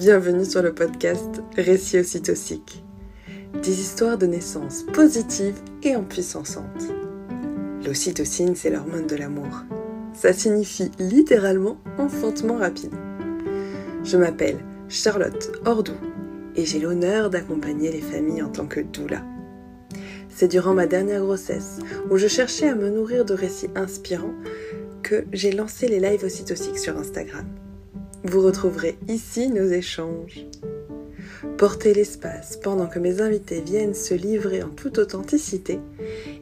Bienvenue sur le podcast Récits ocytociques. Des histoires de naissance positives et empuissançantes. L'ocytocine, c'est l'hormone de l'amour. Ça signifie littéralement enfantement rapide. Je m'appelle Charlotte Ordou et j'ai l'honneur d'accompagner les familles en tant que doula. C'est durant ma dernière grossesse, où je cherchais à me nourrir de récits inspirants, que j'ai lancé les lives ocytociques sur Instagram. Vous retrouverez ici nos échanges. Porter l'espace pendant que mes invités viennent se livrer en toute authenticité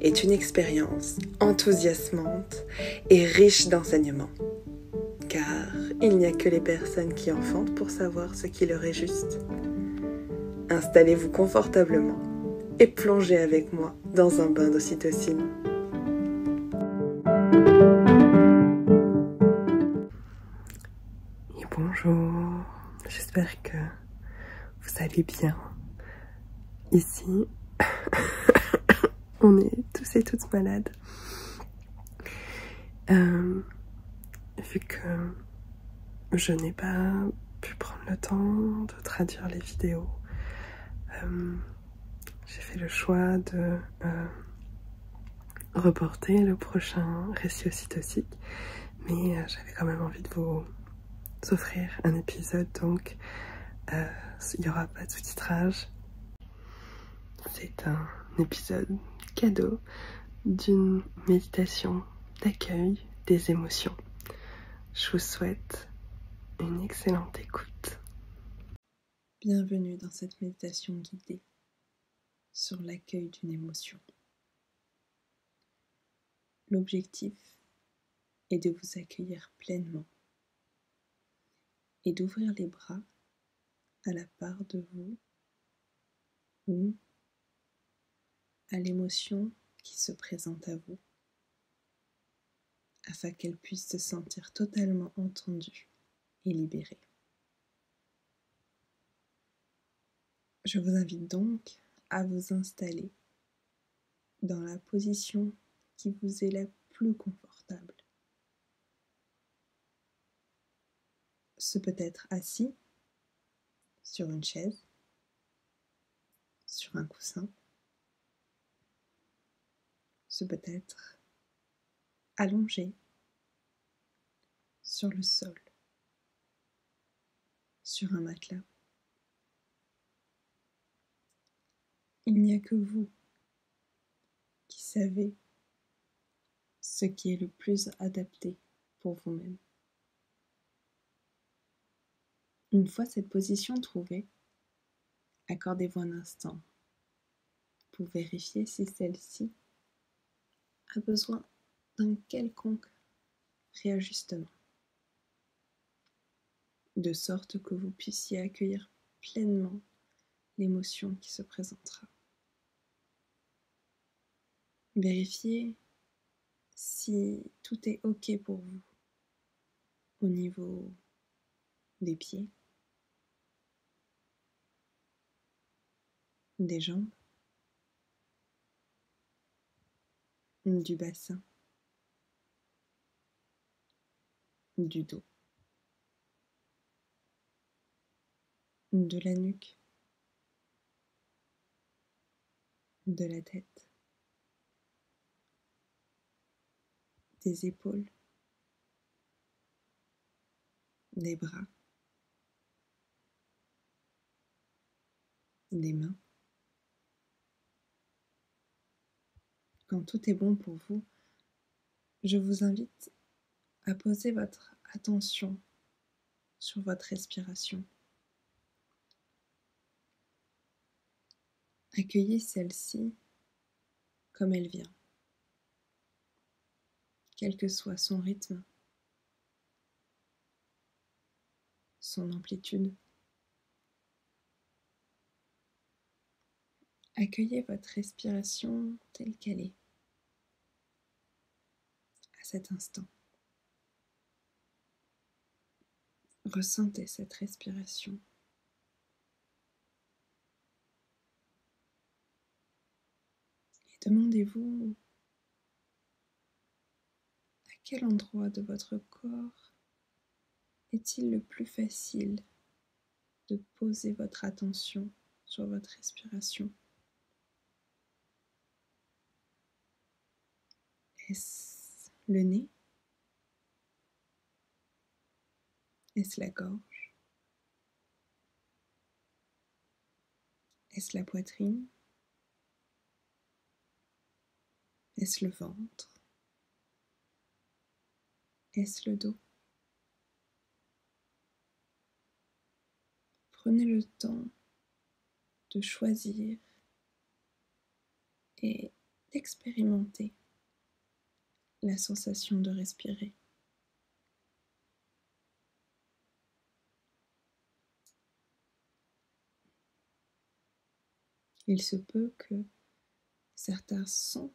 est une expérience enthousiasmante et riche d'enseignements. Car il n'y a que les personnes qui enfantent pour savoir ce qui leur est juste. Installez-vous confortablement et plongez avec moi dans un bain d'ocytocine. Et bonjour, j'espère que vous allez bien. Ici, on est tous et toutes malades. Vu que je n'ai pas pu prendre le temps de traduire les vidéos, j'ai fait le choix de reporter le prochain récit ocytocique, mais j'avais quand même envie de vous offrir un épisode, donc il n'y aura pas de sous-titrage. C'est un épisode cadeau d'une méditation d'accueil des émotions. Je vous souhaite une excellente écoute. Bienvenue dans cette méditation guidée sur l'accueil d'une émotion. L'objectif est de vous accueillir pleinement et d'ouvrir les bras à la part de vous ou à l'émotion qui se présente à vous, afin qu'elle puisse se sentir totalement entendue et libérée. Je vous invite donc à vous installer dans la position qui vous est la plus confortable. Ce peut être assis sur une chaise, sur un coussin. Ce peut être allongé sur le sol, sur un matelas. Il n'y a que vous qui savez ce qui est le plus adapté pour vous-même. Une fois cette position trouvée, accordez-vous un instant pour vérifier si celle-ci a besoin d'un quelconque réajustement, de sorte que vous puissiez accueillir pleinement l'émotion qui se présentera. Vérifiez si tout est OK pour vous au niveau des pieds, des jambes, du bassin, du dos, de la nuque, de la tête, des épaules, des bras, des mains. Quand tout est bon pour vous, je vous invite à poser votre attention sur votre respiration. Accueillez celle-ci comme elle vient, quel que soit son rythme, son amplitude. Accueillez votre respiration telle qu'elle est, à cet instant. Ressentez cette respiration. Et demandez-vous à quel endroit de votre corps est-il le plus facile de poser votre attention sur votre respiration. Est-ce le nez? Est-ce la gorge? Est-ce la poitrine? Est-ce le ventre? Est-ce le dos? Prenez le temps de choisir et d'expérimenter la sensation de respirer. Il se peut que certains sons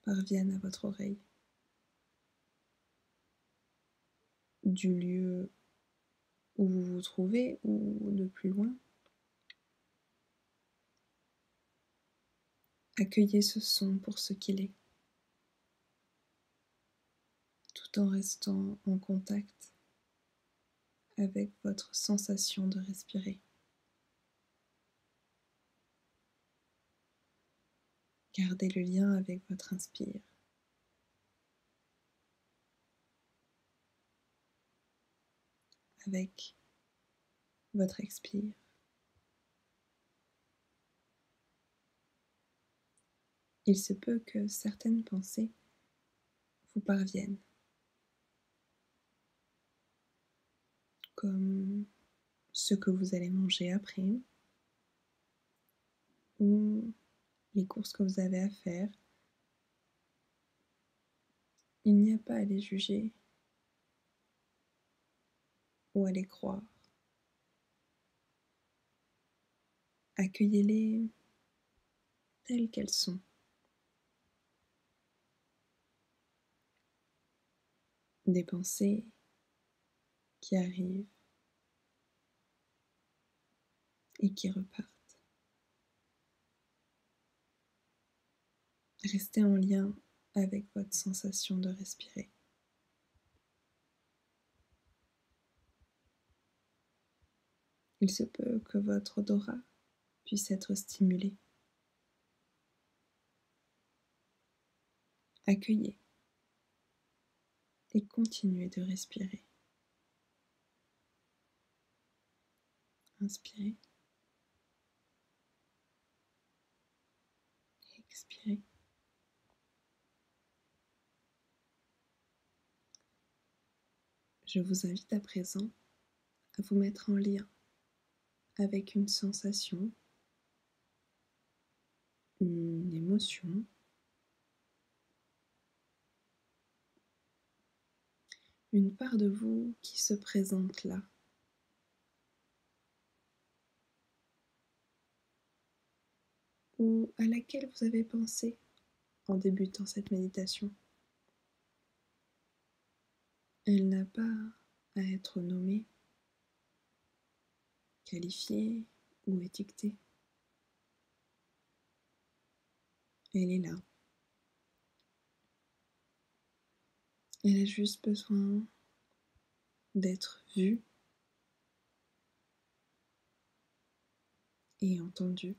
parviennent à votre oreille du lieu où vous vous trouvez ou de plus loin. Accueillez ce son pour ce qu'il est, tout en restant en contact avec votre sensation de respirer. Gardez le lien avec votre inspire. Avec votre expire. Il se peut que certaines pensées vous parviennent, comme ce que vous allez manger après, ou les courses que vous avez à faire. Il n'y a pas à les juger ou à les croire. Accueillez-les telles qu'elles sont. Des pensées qui arrivent et qui repartent. Restez en lien avec votre sensation de respirer. Il se peut que votre odorat puisse être stimulé. Accueillez et continuez de respirer. Inspirez. Expirez. Je vous invite à présent à vous mettre en lien avec une sensation, une émotion, une part de vous qui se présente là. Ou à laquelle vous avez pensé en débutant cette méditation. Elle n'a pas à être nommée, qualifiée ou étiquetée. Elle est là. Elle a juste besoin d'être vue et entendue.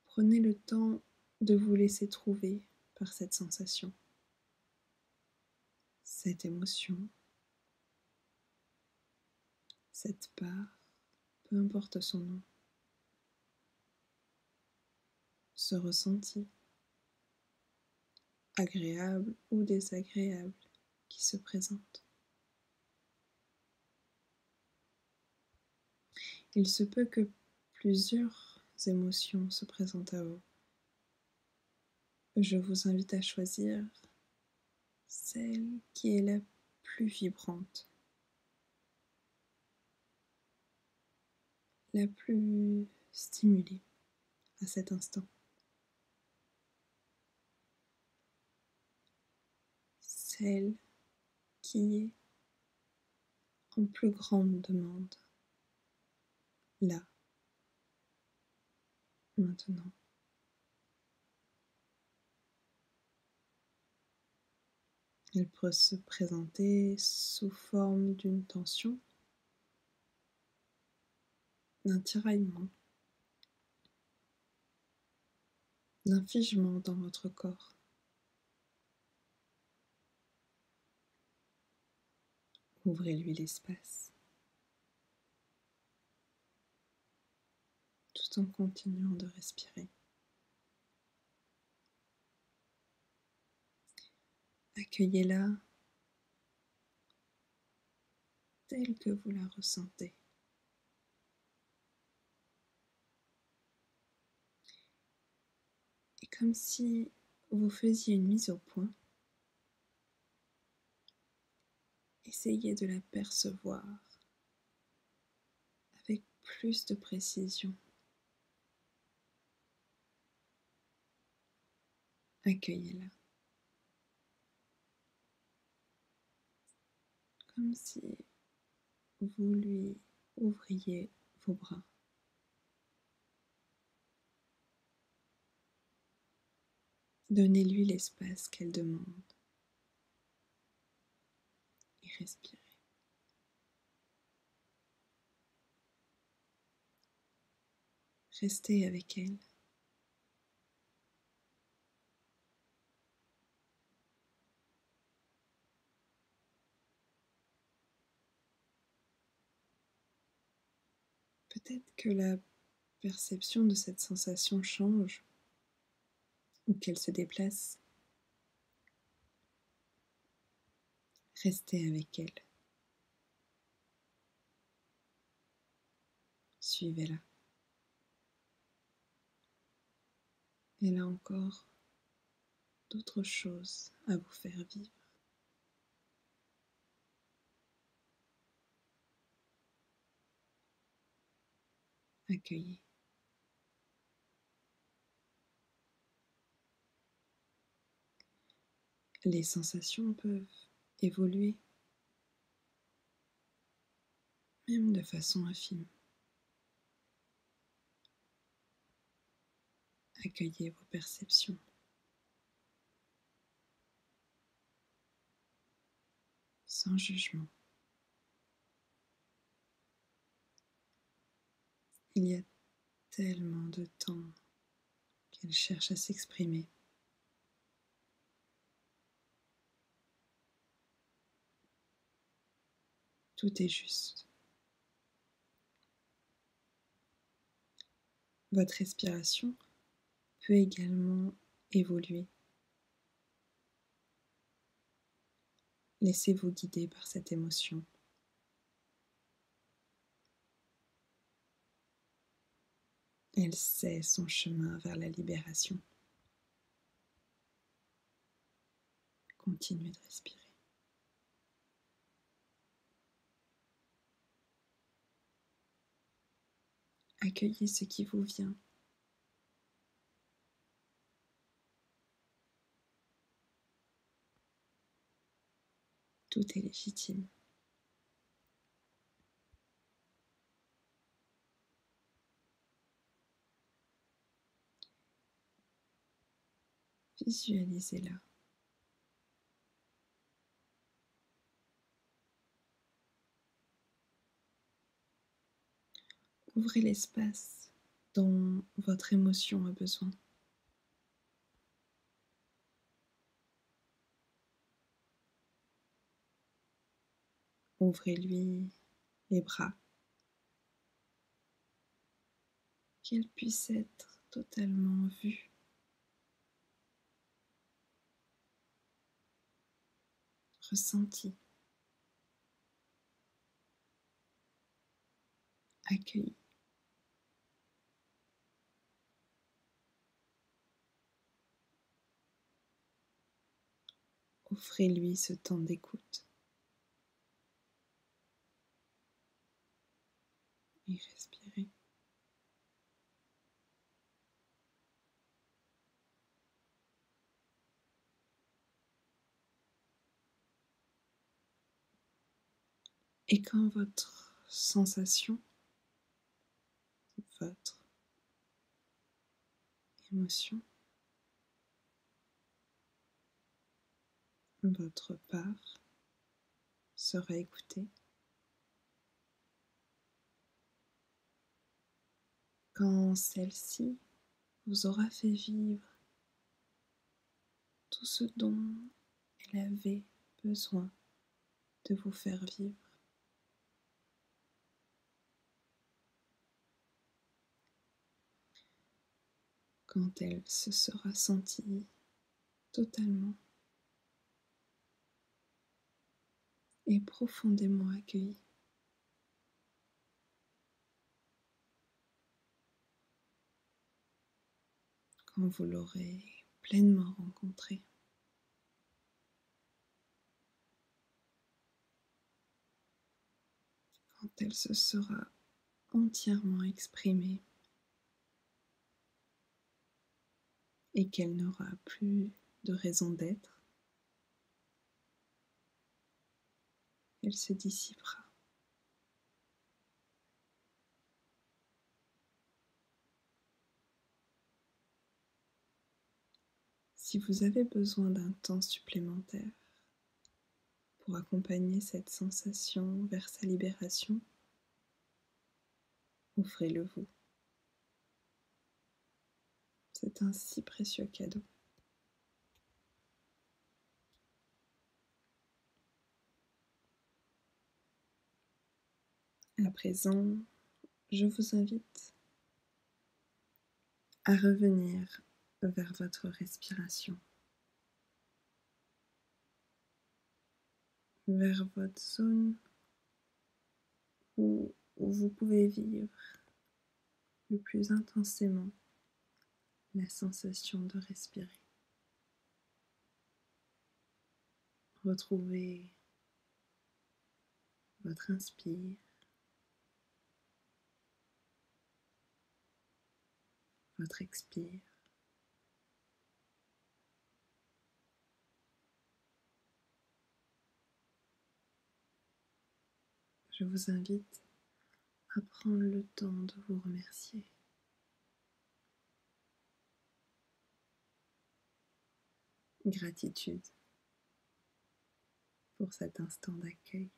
Prenez le temps de vous laisser trouver par cette sensation, cette émotion, cette part, peu importe son nom, ce ressenti, agréable ou désagréable, qui se présente. Il se peut que plusieurs émotions se présentent à vous. Je vous invite à choisir celle qui est la plus vibrante, la plus stimulée à cet instant. Celle qui est en plus grande demande, là, maintenant. Elle peut se présenter sous forme d'une tension, d'un tiraillement, d'un figement dans votre corps. Ouvrez-lui l'espace, tout en continuant de respirer. Accueillez-la telle que vous la ressentez. Et comme si vous faisiez une mise au point, essayez de la percevoir avec plus de précision. Accueillez-la, comme si vous lui ouvriez vos bras. Donnez-lui l'espace qu'elle demande et respirez. Restez avec elle. Peut-être que la perception de cette sensation change ou qu'elle se déplace. Restez avec elle. Suivez-la. Elle a encore d'autres choses à vous faire vivre. Accueillez. Les sensations peuvent évoluer, même de façon infime. Accueillez vos perceptions. Sans jugement. Il y a tellement de temps qu'elle cherche à s'exprimer. Tout est juste. Votre respiration peut également évoluer. Laissez-vous guider par cette émotion. Elle sait son chemin vers la libération. Continuez de respirer. Accueillez ce qui vous vient. Tout est légitime. Visualisez-la. Ouvrez l'espace dont votre émotion a besoin. Ouvrez-lui les bras, qu'elle puisse être totalement vue. Ressentie, accueillie. Offrez-lui ce temps d'écoute et respirez. Et quand votre sensation, votre émotion votre part sera écoutée. Quand celle-ci vous aura fait vivre tout ce dont elle avait besoin de vous faire vivre. Quand elle se sera sentie totalement et profondément accueillie. Quand vous l'aurez pleinement rencontrée. Quand elle se sera entièrement exprimée et qu'elle n'aura plus de raison d'être, elle se dissipera. Si vous avez besoin d'un temps supplémentaire pour accompagner cette sensation vers sa libération, offrez-le vous. C'est un si précieux cadeau. À présent, je vous invite à revenir vers votre respiration, vers votre zone où vous pouvez vivre le plus intensément la sensation de respirer. Retrouvez votre inspire, votre expire. Je vous invite à prendre le temps de vous remercier. Gratitude pour cet instant d'accueil.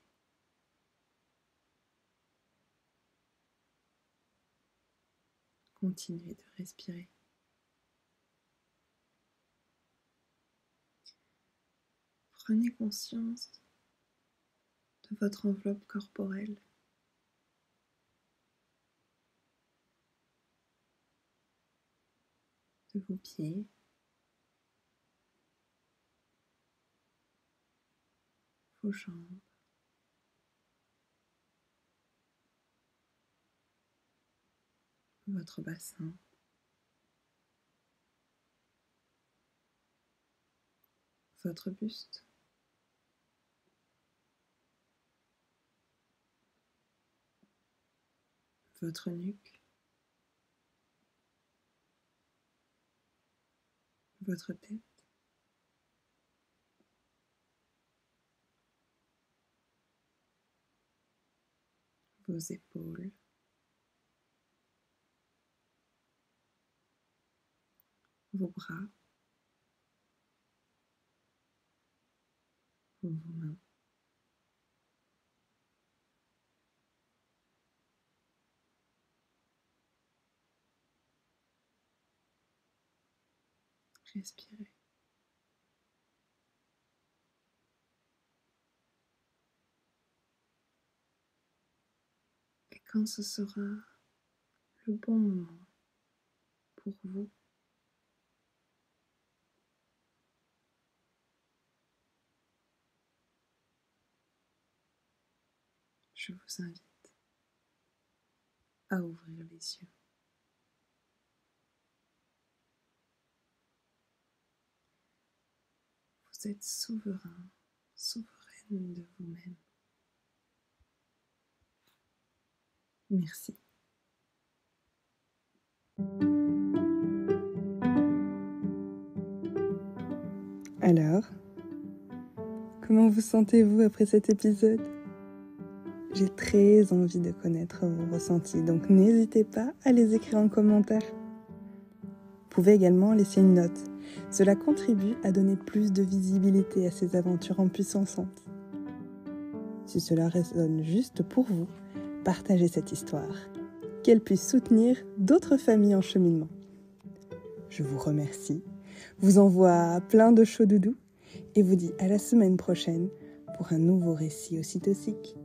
Continuez de respirer. Prenez conscience de votre enveloppe corporelle. De vos pieds, vos jambes, votre bassin, votre buste, votre nuque, votre tête, vos épaules, vos bras, vos mains. Respirez. Et quand ce sera le bon moment pour vous, je vous invite à ouvrir les yeux. Vous êtes souverain, souveraine de vous-même. Merci. Alors, comment vous sentez-vous après cet épisode ? J'ai très envie de connaître vos ressentis, donc n'hésitez pas à les écrire en commentaire. Vous pouvez également laisser une note. Cela contribue à donner plus de visibilité à ces aventures empuissantes. Si cela résonne juste pour vous, partagez cette histoire, qu'elle puisse soutenir d'autres familles en cheminement. Je vous remercie, vous envoie plein de chaud doudou et vous dis à la semaine prochaine pour un nouveau récit ocytocique.